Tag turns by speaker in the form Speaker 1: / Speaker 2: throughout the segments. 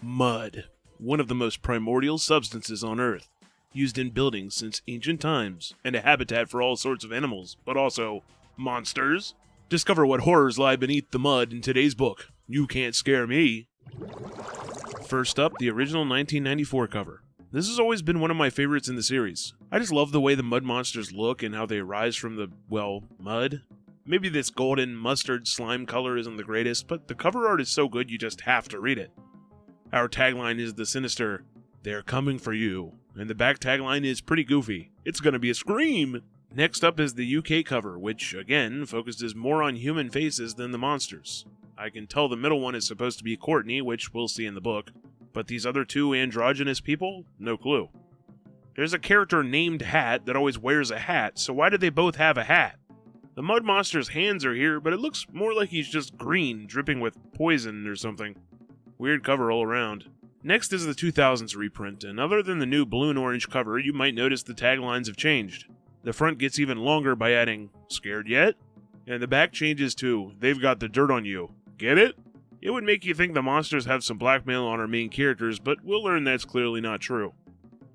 Speaker 1: Mud, one of the most primordial substances on Earth, used in buildings since ancient times, and a habitat for all sorts of animals, but also monsters. Discover what horrors lie beneath the mud in today's book, You Can't Scare Me. First up, the original 1994 cover. This has always been one of my favorites in the series. I just love the way the mud monsters look and how they rise from the, mud. Maybe this golden mustard slime color isn't the greatest, but the cover art is so good you just have to read it. Our tagline is the sinister, "They're coming for you," and the back tagline is pretty goofy. It's gonna be a scream! Next up is the UK cover, which, again, focuses more on human faces than the monsters. I can tell the middle one is supposed to be Courtney, which we'll see in the book, but these other two androgynous people? No clue. There's a character named Hat that always wears a hat, so why do they both have a hat? The mud monster's hands are here, but it looks more like he's just green, dripping with poison or something. Weird cover all around. Next is the 2000s reprint, and other than the new blue and orange cover, you might notice the taglines have changed. The front gets even longer by adding, "Scared yet?" And the back changes to, "They've got the dirt on you." Get it? It would make you think the monsters have some blackmail on our main characters, but we'll learn that's clearly not true.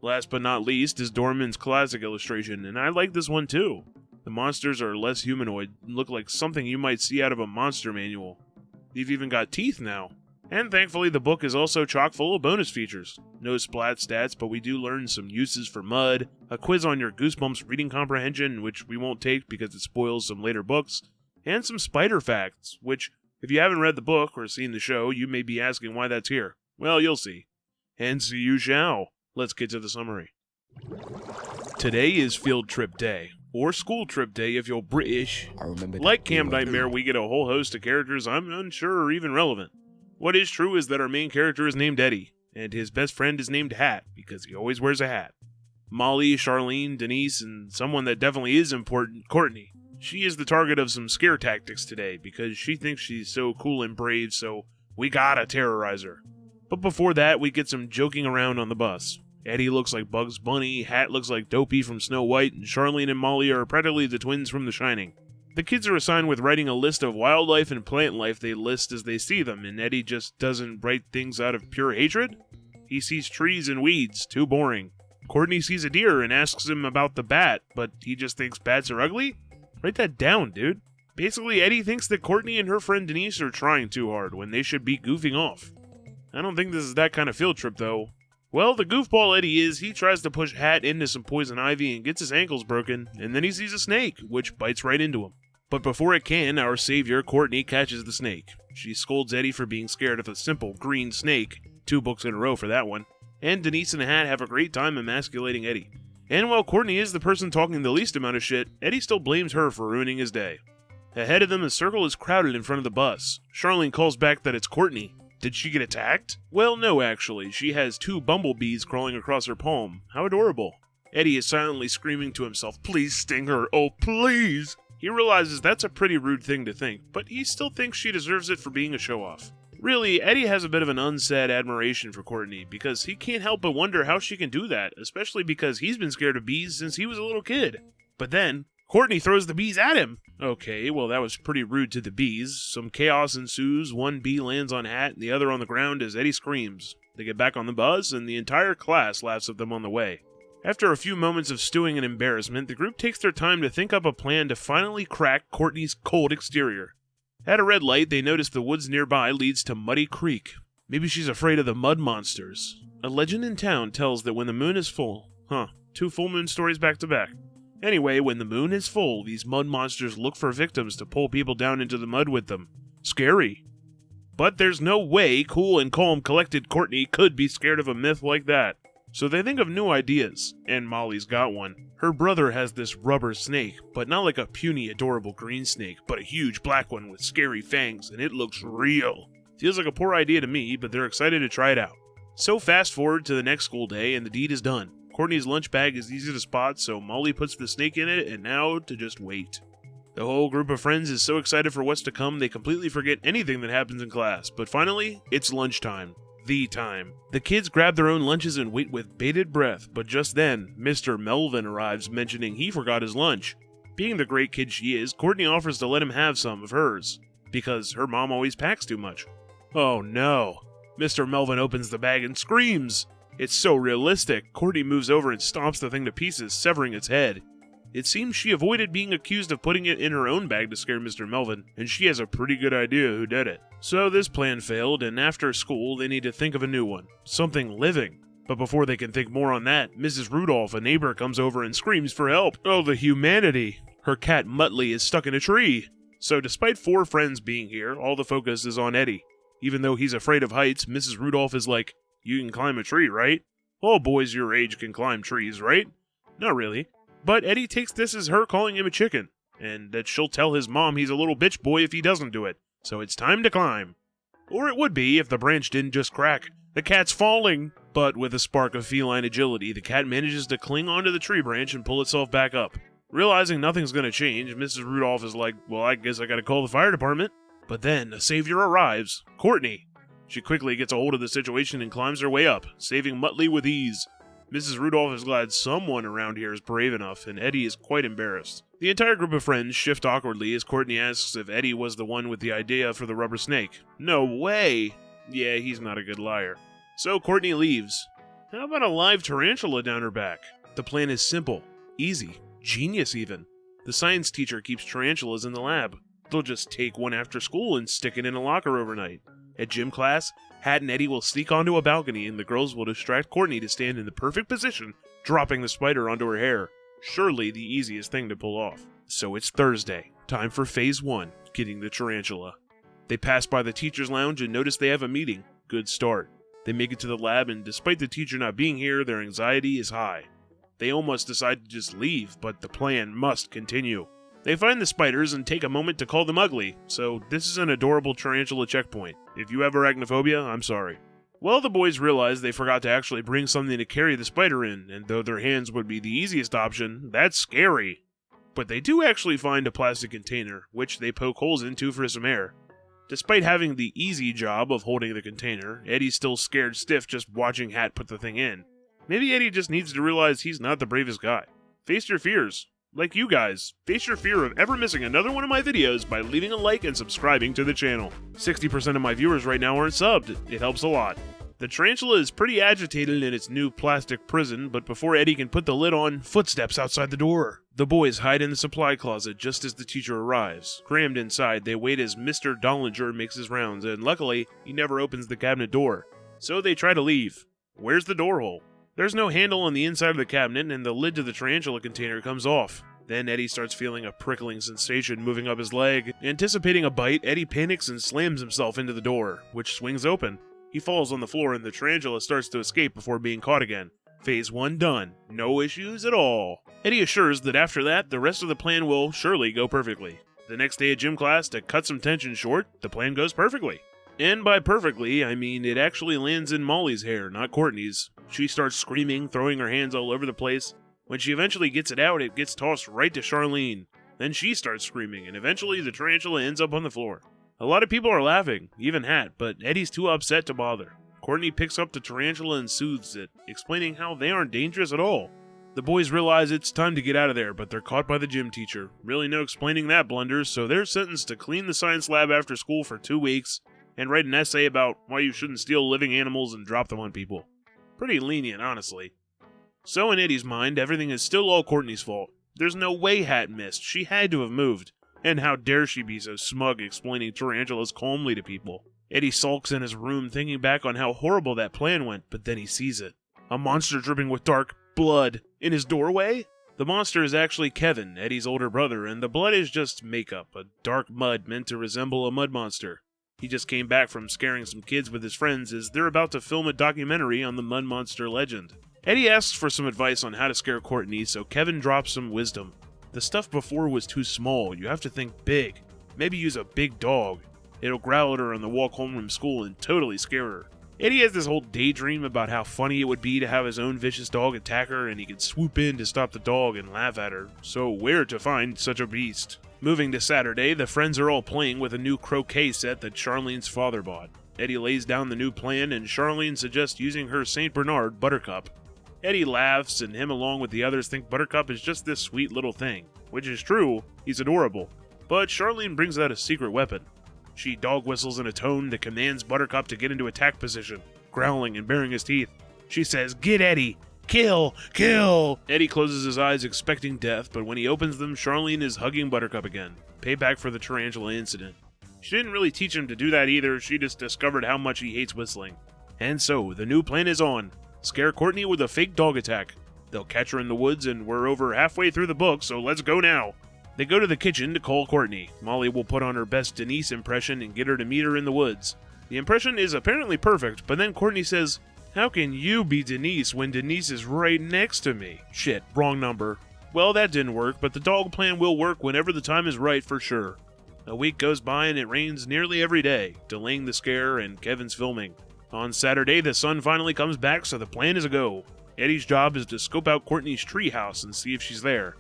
Speaker 1: Last but not least is Dorman's classic illustration, and I like this one too. The monsters are less humanoid and look like something you might see out of a monster manual. They've even got teeth now. And thankfully the book is also chock full of bonus features. No splat stats, but we do learn some uses for mud, a quiz on your Goosebumps reading comprehension, which we won't take because it spoils some later books, and some spider facts, which, if you haven't read the book or seen the show, you may be asking why that's here. Well, you'll see. And see you shall. Let's get to the summary. Today is field trip day, or school trip day if you're British. Like Camp Nightmare, we get a whole host of characters I'm unsure are even relevant. What is true is that our main character is named Eddie, and his best friend is named Hat, because he always wears a hat. Molly, Charlene, Denise, and someone that definitely is important, Courtney. She is the target of some scare tactics today, because she thinks she's so cool and brave, so we gotta terrorize her. But before that, we get some joking around on the bus. Eddie looks like Bugs Bunny, Hat looks like Dopey from Snow White, and Charlene and Molly are practically the twins from The Shining. The kids are assigned with writing a list of wildlife and plant life they list as they see them, and Eddie just doesn't write things out of pure hatred? He sees trees and weeds, too boring. Courtney sees a deer and asks him about the bat, but he just thinks bats are ugly? Write that down, dude. Basically, Eddie thinks that Courtney and her friend Denise are trying too hard when they should be goofing off. I don't think this is that kind of field trip, though. Well, the goofball Eddie is, he tries to push Hat into some poison ivy and gets his ankles broken, and then he sees a snake, which bites right into him. But before it can, our savior, Courtney, catches the snake. She scolds Eddie for being scared of a simple green snake, 2 books in a row for that one, and Denise and the Hat have a great time emasculating Eddie. And while Courtney is the person talking the least amount of shit, Eddie still blames her for ruining his day. Ahead of them, a circle is crowded in front of the bus. Charlene calls back that it's Courtney. Did she get attacked? Well, no actually, she has 2 bumblebees crawling across her palm. How adorable. Eddie is silently screaming to himself, "Please sting her, oh please!" He realizes that's a pretty rude thing to think, but he still thinks she deserves it for being a show-off. Really, Eddie has a bit of an unsaid admiration for Courtney, because he can't help but wonder how she can do that, especially because he's been scared of bees since he was a little kid. But then, Courtney throws the bees at him! Okay, well that was pretty rude to the bees. Some chaos ensues, 1 bee lands on Hat and the other on the ground as Eddie screams. They get back on the bus, and the entire class laughs at them on the way. After a few moments of stewing and embarrassment, the group takes their time to think up a plan to finally crack Courtney's cold exterior. At a red light, they notice the woods nearby leads to Muddy Creek. Maybe she's afraid of the mud monsters. A legend in town tells that when the moon is full... 2 full moon stories back to back. Anyway, when the moon is full, these mud monsters look for victims to pull people down into the mud with them. Scary. But there's no way cool and calm collected Courtney could be scared of a myth like that. So they think of new ideas, and Molly's got one. Her brother has this rubber snake, but not like a puny, adorable green snake, but a huge black one with scary fangs, and it looks real. Feels like a poor idea to me, but they're excited to try it out. So fast forward to the next school day, and the deed is done. Courtney's lunch bag is easy to spot, so Molly puts the snake in it, and now to just wait. The whole group of friends is so excited for what's to come, they completely forget anything that happens in class, but finally, it's lunchtime. The time. The kids grab their own lunches and wait with bated breath, but just then, Mr. Melvin arrives mentioning he forgot his lunch. Being the great kid she is, Courtney offers to let him have some of hers, because her mom always packs too much. Oh no. Mr. Melvin opens the bag and screams. It's so realistic. Courtney moves over and stomps the thing to pieces, severing its head. It seems she avoided being accused of putting it in her own bag to scare Mr. Melvin, and she has a pretty good idea who did it. So this plan failed, and after school they need to think of a new one. Something living. But before they can think more on that, Mrs. Rudolph, a neighbor, comes over and screams for help. Oh, the humanity! Her cat Muttley is stuck in a tree. So despite 4 friends being here, all the focus is on Eddie. Even though he's afraid of heights, Mrs. Rudolph is like, "You can climb a tree, right? All boys your age can climb trees, right?" Not really. But Eddie takes this as her calling him a chicken, and that she'll tell his mom he's a little bitch boy if he doesn't do it. So it's time to climb. Or it would be if the branch didn't just crack. The cat's falling! But with a spark of feline agility, the cat manages to cling onto the tree branch and pull itself back up. Realizing nothing's gonna change, Mrs. Rudolph is like, well, I guess I gotta call the fire department. But then a savior arrives, Courtney. She quickly gets a hold of the situation and climbs her way up, saving Muttley with ease. Mrs. Rudolph is glad someone around here is brave enough, and Eddie is quite embarrassed. The entire group of friends shift awkwardly as Courtney asks if Eddie was the one with the idea for the rubber snake. No way! Yeah, he's not a good liar. So Courtney leaves. How about a live tarantula down her back? The plan is simple, easy, genius even. The science teacher keeps tarantulas in the lab. They'll just take one after school and stick it in a locker overnight. At gym class, Hat and Eddie will sneak onto a balcony and the girls will distract Courtney to stand in the perfect position, dropping the spider onto her hair. Surely the easiest thing to pull off. So it's Thursday. Time for phase 1, getting the tarantula. They pass by the teacher's lounge and notice they have a meeting. Good start. They make it to the lab and despite the teacher not being here, their anxiety is high. They almost decide to just leave, but the plan must continue. They find the spiders and take a moment to call them ugly, so this is an adorable tarantula checkpoint. If you have arachnophobia, I'm sorry. Well, the boys realize they forgot to actually bring something to carry the spider in, and though their hands would be the easiest option, that's scary. But they do actually find a plastic container, which they poke holes into for some air. Despite having the easy job of holding the container, Eddie's still scared stiff just watching Hat put the thing in. Maybe Eddie just needs to realize he's not the bravest guy. Face your fears. Like you guys, face your fear of ever missing another one of my videos by leaving a like and subscribing to the channel. 60% of my viewers right now aren't subbed. It helps a lot. The tarantula is pretty agitated in its new plastic prison, but before Eddie can put the lid on, footsteps outside the door. The boys hide in the supply closet just as the teacher arrives. Crammed inside, they wait as Mr. Dollinger makes his rounds, and luckily, he never opens the cabinet door. So they try to leave. Where's the door hole? There's no handle on the inside of the cabinet, and the lid to the tarantula container comes off. Then Eddie starts feeling a prickling sensation moving up his leg. Anticipating a bite, Eddie panics and slams himself into the door, which swings open. He falls on the floor and the tarantula starts to escape before being caught again. Phase 1 done. No issues at all. Eddie assures that after that, the rest of the plan will surely go perfectly. The next day at gym class, to cut some tension short, the plan goes perfectly. And by perfectly, I mean it actually lands in Molly's hair, not Courtney's. She starts screaming, throwing her hands all over the place. When she eventually gets it out, it gets tossed right to Charlene. Then she starts screaming, and eventually the tarantula ends up on the floor. A lot of people are laughing, even Hat, but Eddie's too upset to bother. Courtney picks up the tarantula and soothes it, explaining how they aren't dangerous at all. The boys realize it's time to get out of there, but they're caught by the gym teacher. Really no explaining that blunder, so they're sentenced to clean the science lab after school for 2 weeks, and write an essay about why you shouldn't steal living animals and drop them on people. Pretty lenient, honestly. So in Eddie's mind, everything is still all Courtney's fault. There's no way Hat missed. She had to have moved. And how dare she be so smug explaining tarantulas calmly to people. Eddie sulks in his room thinking back on how horrible that plan went, but then he sees it. A monster dripping with dark blood in his doorway? The monster is actually Kevin, Eddie's older brother, and the blood is just makeup, a dark mud meant to resemble a mud monster. He just came back from scaring some kids with his friends as they're about to film a documentary on the mud monster legend. Eddie asks for some advice on how to scare Courtney, so Kevin drops some wisdom. The stuff before was too small, you have to think big. Maybe use a big dog. It'll growl at her on the walk home from school and totally scare her. Eddie has this whole daydream about how funny it would be to have his own vicious dog attack her and he could swoop in to stop the dog and laugh at her. So where to find such a beast? Moving to Saturday, the friends are all playing with a new croquet set that Charlene's father bought. Eddie lays down the new plan and Charlene suggests using her St. Bernard Buttercup. Eddie laughs and him along with the others think Buttercup is just this sweet little thing. Which is true, he's adorable. But Charlene brings out a secret weapon. She dog whistles in a tone that commands Buttercup to get into attack position, growling and baring his teeth. She says, "Get Eddie! Kill! Kill!" Eddie closes his eyes expecting death, but when he opens them, Charlene is hugging Buttercup again. Payback for the tarantula incident. She didn't really teach him to do that either, she just discovered how much he hates whistling. And so, the new plan is on. Scare Courtney with a fake dog attack. They'll catch her in the woods, and we're over halfway through the book, so let's go now. They go to the kitchen to call Courtney. Molly will put on her best Denise impression and get her to meet her in the woods. The impression is apparently perfect, but then Courtney says, "How can you be Denise when Denise is right next to me?" Shit, wrong number. Well, that didn't work, but the dog plan will work whenever the time is right for sure. A week goes by and it rains nearly every day, delaying the scare and Kevin's filming. On Saturday, the sun finally comes back, so the plan is a go. Eddie's job is to scope out Courtney's treehouse and see if she's there.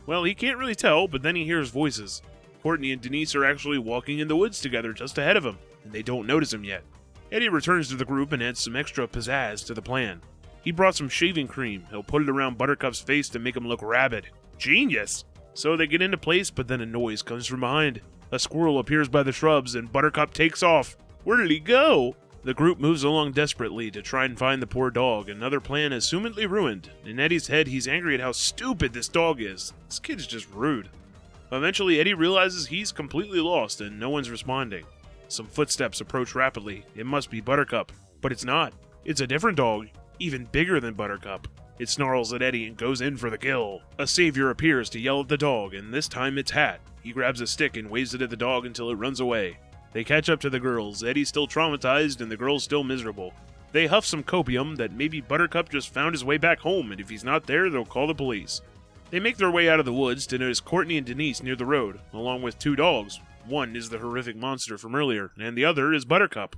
Speaker 1: Well, he can't really tell, but then he hears voices. Courtney and Denise are actually walking in the woods together just ahead of him, and they don't notice him yet. Eddie returns to the group and adds some extra pizzazz to the plan. He brought some shaving cream. He'll put it around Buttercup's face to make him look rabid. Genius! So they get into place, but then a noise comes from behind. A squirrel appears by the shrubs, and Buttercup takes off. Where did he go? The group moves along desperately to try and find the poor dog. Another plan is assumedly ruined. In Eddie's head, he's angry at how stupid this dog is. This kid's just rude. Eventually, Eddie realizes he's completely lost, and no one's responding. Some footsteps approach rapidly. It must be Buttercup. But it's not. It's a different dog, even bigger than Buttercup. It snarls at Eddie and goes in for the kill. A savior appears to yell at the dog, and this time it's Hat. He grabs a stick and waves it at the dog until it runs away. They catch up to the girls. Eddie's still traumatized and the girl's still miserable. They huff some copium that maybe Buttercup just found his way back home, and if he's not there, they'll call the police. They make their way out of the woods to notice Courtney and Denise near the road, along with two dogs. One is the horrific monster from earlier, and the other is Buttercup.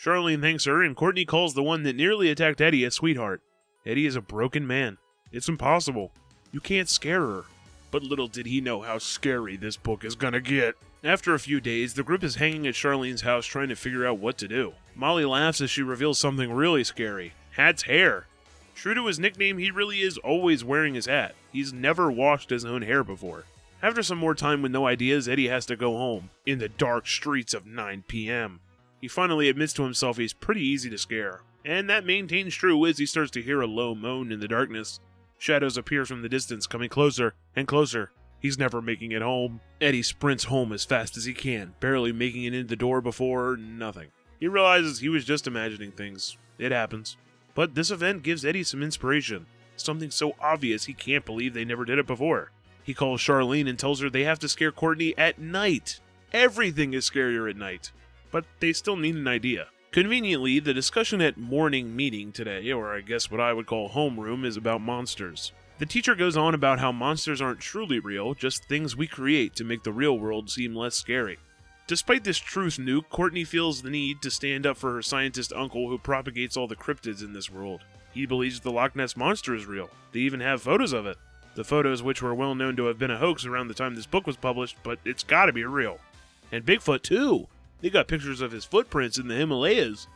Speaker 1: Charlene thanks her, and Courtney calls the one that nearly attacked Eddie a sweetheart. Eddie is a broken man. It's impossible. You can't scare her. But little did he know how scary this book is gonna get. After a few days, the group is hanging at Charlene's house trying to figure out what to do. Molly laughs as she reveals something really scary. Hat's hair. True to his nickname, he really is always wearing his hat. He's never washed his own hair before. After some more time with no ideas, Eddie has to go home, in the dark streets of 9 p.m. He finally admits to himself he's pretty easy to scare, and that maintains true as he starts to hear a low moan in the darkness. Shadows appear from the distance, coming closer and closer. He's never making it home. Eddie sprints home as fast as he can, barely making it in the door before nothing. He realizes he was just imagining things. It happens. But this event gives Eddie some inspiration. Something so obvious he can't believe they never did it before. He calls Charlene and tells her they have to scare Courtney at night. Everything is scarier at night. But they still need an idea. Conveniently, the discussion at morning meeting today, or I guess what I would call homeroom, is about monsters. The teacher goes on about how monsters aren't truly real, just things we create to make the real world seem less scary. Despite this truth nuke, Courtney feels the need to stand up for her scientist uncle who propagates all the cryptids in this world. He believes the Loch Ness Monster is real. They even have photos of it. The photos which were well known to have been a hoax around the time this book was published, but it's gotta be real. And Bigfoot too! They got pictures of his footprints in the Himalayas.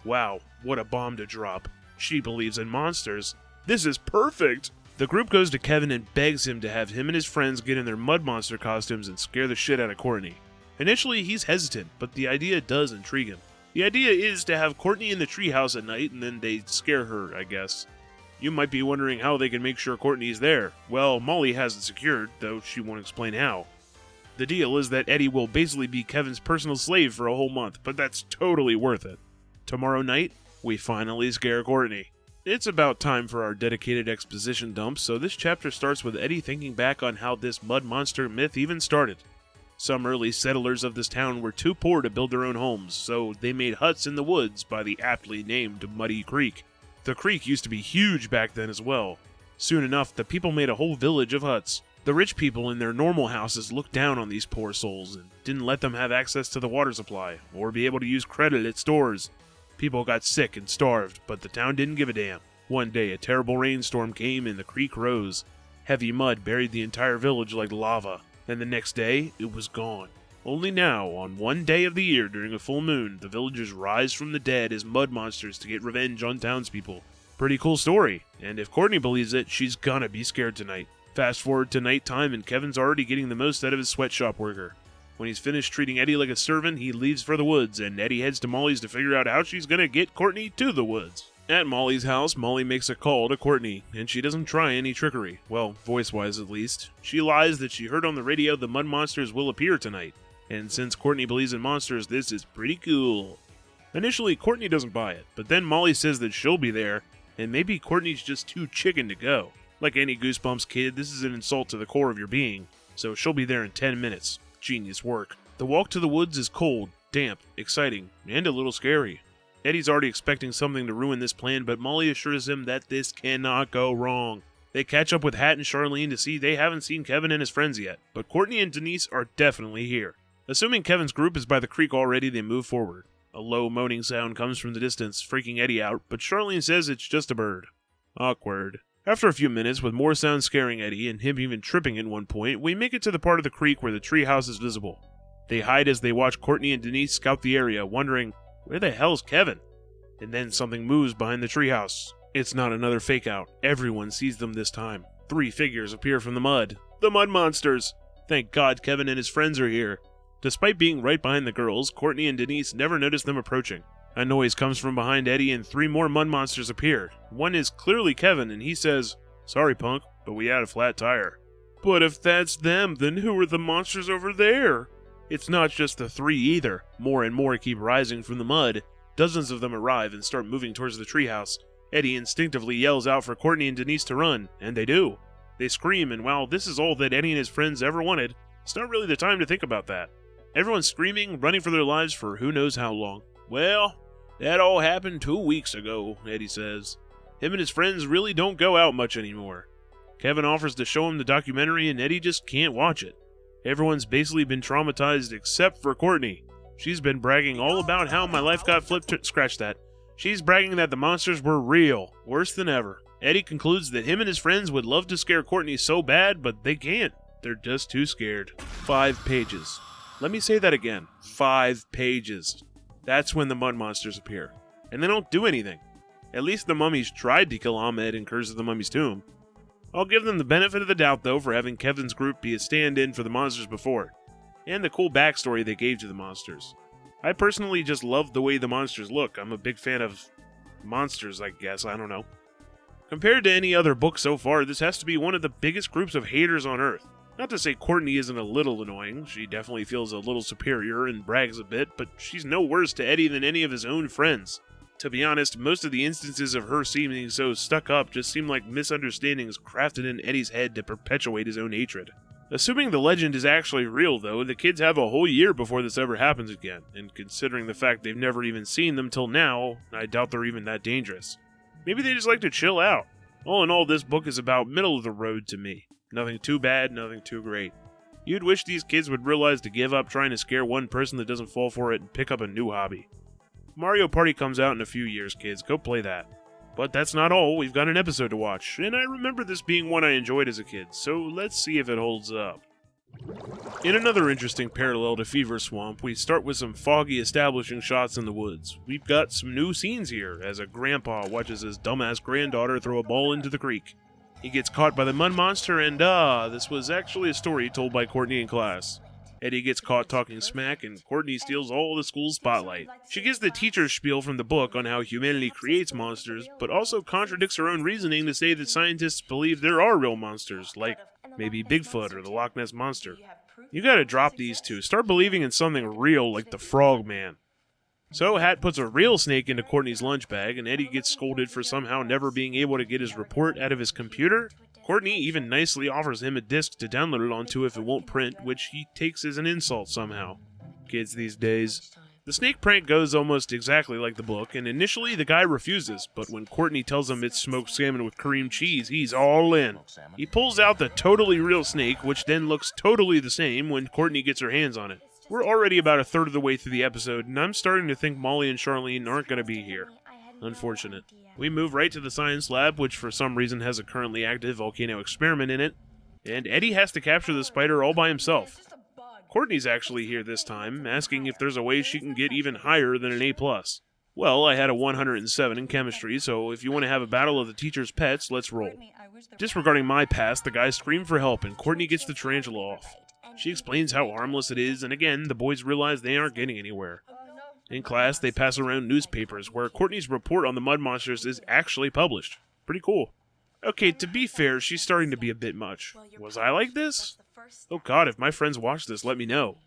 Speaker 1: Wow, what a bomb to drop. She believes in monsters. This is perfect! The group goes to Kevin and begs him to have him and his friends get in their mud monster costumes and scare the shit out of Courtney. Initially, he's hesitant, but the idea does intrigue him. The idea is to have Courtney in the treehouse at night and then they scare her, I guess. You might be wondering how they can make sure Courtney's there. Well, Molly has it secured, though she won't explain how. The deal is that Eddie will basically be Kevin's personal slave for a whole month, but that's totally worth it. Tomorrow night, we finally scare Courtney. It's about time for our dedicated exposition dump, so this chapter starts with Eddie thinking back on how this mud monster myth even started. Some early settlers of this town were too poor to build their own homes, so they made huts in the woods by the aptly named Muddy Creek. The creek used to be huge back then as well. Soon enough, the people made a whole village of huts. The rich people in their normal houses looked down on these poor souls and didn't let them have access to the water supply or be able to use credit at stores. People got sick and starved, but the town didn't give a damn. One day, a terrible rainstorm came and the creek rose. Heavy mud buried the entire village like lava, and the next day, it was gone. Only now, on one day of the year during a full moon, the villagers rise from the dead as mud monsters to get revenge on townspeople. Pretty cool story, and if Courtney believes it, she's gonna be scared tonight. Fast forward to nighttime and Kevin's already getting the most out of his sweatshop worker. When he's finished treating Eddie like a servant, he leaves for the woods, and Eddie heads to Molly's to figure out how she's gonna get Courtney to the woods. At Molly's house, Molly makes a call to Courtney, and she doesn't try any trickery. Well, voice-wise at least. She lies that she heard on the radio the mud monsters will appear tonight, and since Courtney believes in monsters, this is pretty cool. Initially, Courtney doesn't buy it, but then Molly says that she'll be there, and maybe Courtney's just too chicken to go. Like any Goosebumps kid, this is an insult to the core of your being, so she'll be there in 10 minutes. Genius work. The walk to the woods is cold, damp, exciting, and a little scary. Eddie's already expecting something to ruin this plan, but Molly assures him that this cannot go wrong. They catch up with Hat and Charlene to see they haven't seen Kevin and his friends yet, but Courtney and Denise are definitely here. Assuming Kevin's group is by the creek already, they move forward. A low moaning sound comes from the distance, freaking Eddie out, but Charlene says it's just a bird. Awkward. After a few minutes, with more sounds scaring Eddie, and him even tripping at one point, we make it to the part of the creek where the treehouse is visible. They hide as they watch Courtney and Denise scout the area, wondering, where the hell's Kevin? And then something moves behind the treehouse. It's not another fake-out. Everyone sees them this time. 3 figures appear from the mud. The mud monsters! Thank God Kevin and his friends are here. Despite being right behind the girls, Courtney and Denise never notice them approaching. A noise comes from behind Eddie and 3 more mud monsters appear. One is clearly Kevin, and he says, "Sorry, punk, but we had a flat tire." But if that's them, then who are the monsters over there? It's not just the 3 either. More and more keep rising from the mud. Dozens of them arrive and start moving towards the treehouse. Eddie instinctively yells out for Courtney and Denise to run, and they do. They scream, and while this is all that Eddie and his friends ever wanted, it's not really the time to think about that. Everyone's screaming, running for their lives for who knows how long. Well, that all happened 2 weeks ago, Eddie says. Him and his friends really don't go out much anymore. Kevin offers to show him the documentary, and Eddie just can't watch it. Everyone's basically been traumatized except for Courtney. She's been bragging all about how my life got flipped. Scratch that. She's bragging that the monsters were real, worse than ever. Eddie concludes that him and his friends would love to scare Courtney so bad, but they can't. They're just too scared. 5 pages. Let me say that again. 5 pages. That's when the mud monsters appear. And they don't do anything. At least the mummies tried to kill Ahmed in Curse of the Mummy's Tomb. I'll give them the benefit of the doubt, though, for having Kevin's group be a stand-in for the monsters before, and the cool backstory they gave to the monsters. I personally just love the way the monsters look. I'm a big fan of monsters, I guess, I don't know. Compared to any other book so far, this has to be one of the biggest groups of haters on Earth. Not to say Courtney isn't a little annoying, she definitely feels a little superior and brags a bit, but she's no worse to Eddie than any of his own friends. To be honest, most of the instances of her seeming so stuck up just seem like misunderstandings crafted in Eddie's head to perpetuate his own hatred. Assuming the legend is actually real, though, the kids have a whole year before this ever happens again, and considering the fact they've never even seen them till now, I doubt they're even that dangerous. Maybe they just like to chill out. All in all, this book is about middle of the road to me. Nothing too bad, nothing too great. You'd wish these kids would realize to give up trying to scare one person that doesn't fall for it and pick up a new hobby. Mario Party comes out in a few years, kids. Go play that. But that's not all. We've got an episode to watch, and I remember this being one I enjoyed as a kid, so let's see if it holds up. In another interesting parallel to Fever Swamp, we start with some foggy establishing shots in the woods. We've got some new scenes here, as a grandpa watches his dumbass granddaughter throw a ball into the creek. He gets caught by the mud monster, and this was actually a story told by Courtney in class. Eddie gets caught talking smack, and Courtney steals all the school's spotlight. She gives the teacher's spiel from the book on how humanity creates monsters, but also contradicts her own reasoning to say that scientists believe there are real monsters, like maybe Bigfoot or the Loch Ness Monster. You gotta drop these two. Start believing in something real like the Frog Man. So Hat puts a real snake into Courtney's lunch bag, and Eddie gets scolded for somehow never being able to get his report out of his computer. Courtney even nicely offers him a disc to download it onto if it won't print, which he takes as an insult somehow. Kids these days. The snake prank goes almost exactly like the book, and initially the guy refuses, but when Courtney tells him it's smoked salmon with cream cheese, he's all in. He pulls out the totally real snake, which then looks totally the same when Courtney gets her hands on it. We're already about a third of the way through the episode, and I'm starting to think Molly and Charlene aren't going to be here. Unfortunate. We move right to the science lab, which for some reason has a currently active volcano experiment in it, and Eddie has to capture the spider all by himself. Courtney's actually here this time, asking if there's a way she can get even higher than an A+. Well, I had a 107 in chemistry, so if you want to have a battle of the teacher's pets, let's roll. Disregarding my past, the guys scream for help, and Courtney gets the tarantula off. She explains how harmless it is, and again, the boys realize they aren't getting anywhere. In class, they pass around newspapers where Courtney's report on the mud monsters is actually published. Pretty cool. Okay, to be fair, she's starting to be a bit much. Was I like this? Oh god, if my friends watch this, let me know.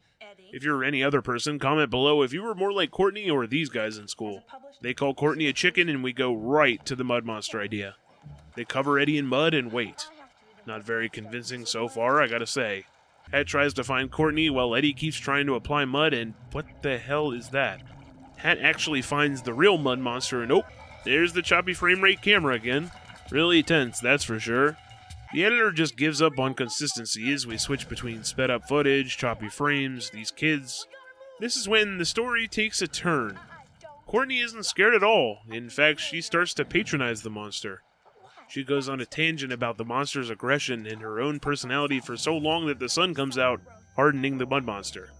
Speaker 1: If you're any other person, comment below if you were more like Courtney or these guys in school. They call Courtney a chicken and we go right to the mud monster idea. They cover Eddie in mud and wait. Not very convincing so far, I gotta say. Hat tries to find Courtney while Eddie keeps trying to apply mud, and what the hell is that? Hat actually finds the real mud monster, and oh, there's the choppy frame rate camera again. Really tense, that's for sure. The editor just gives up on consistency as we switch between sped up footage, choppy frames, these kids. This is when the story takes a turn. Courtney isn't scared at all. In fact, she starts to patronize the monster. She goes on a tangent about the monster's aggression and her own personality for so long that the sun comes out, hardening the mud monster.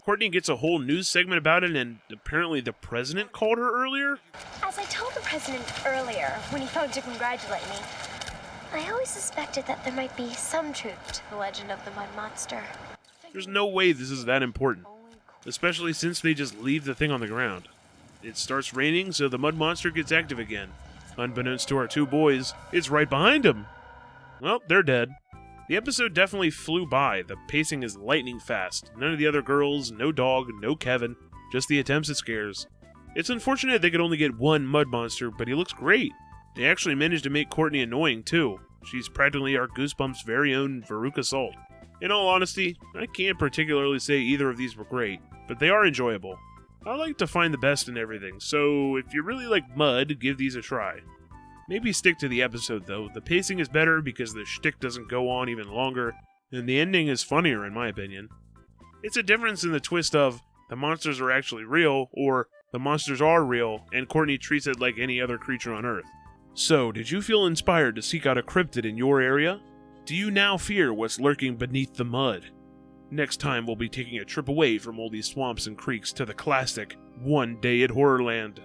Speaker 1: Courtney gets a whole news segment about it, and apparently the president called her earlier?
Speaker 2: As I told the president earlier, when he phoned to congratulate me, I always suspected that there might be some truth to the legend of the mud monster.
Speaker 1: There's no way this is that important, especially since they just leave the thing on the ground. It starts raining, so the mud monster gets active again. Unbeknownst to our two boys, it's right behind them. Well, they're dead. The episode definitely flew by. The pacing is lightning fast. None of the other girls, no dog, no Kevin, just the attempts at scares. It's unfortunate they could only get one mud monster, but he looks great. They actually managed to make Courtney annoying, too. She's practically our Goosebumps' very own Veruca Salt. In all honesty, I can't particularly say either of these were great, but they are enjoyable. I like to find the best in everything, so if you really like mud, give these a try. Maybe stick to the episode though. The pacing is better because the shtick doesn't go on even longer, and the ending is funnier in my opinion. It's a difference in the twist of the monsters are actually real, or the monsters are real, and Courtney treats it like any other creature on Earth. So, did you feel inspired to seek out a cryptid in your area? Do you now fear what's lurking beneath the mud? Next time we'll be taking a trip away from all these swamps and creeks to the classic One Day at Horrorland.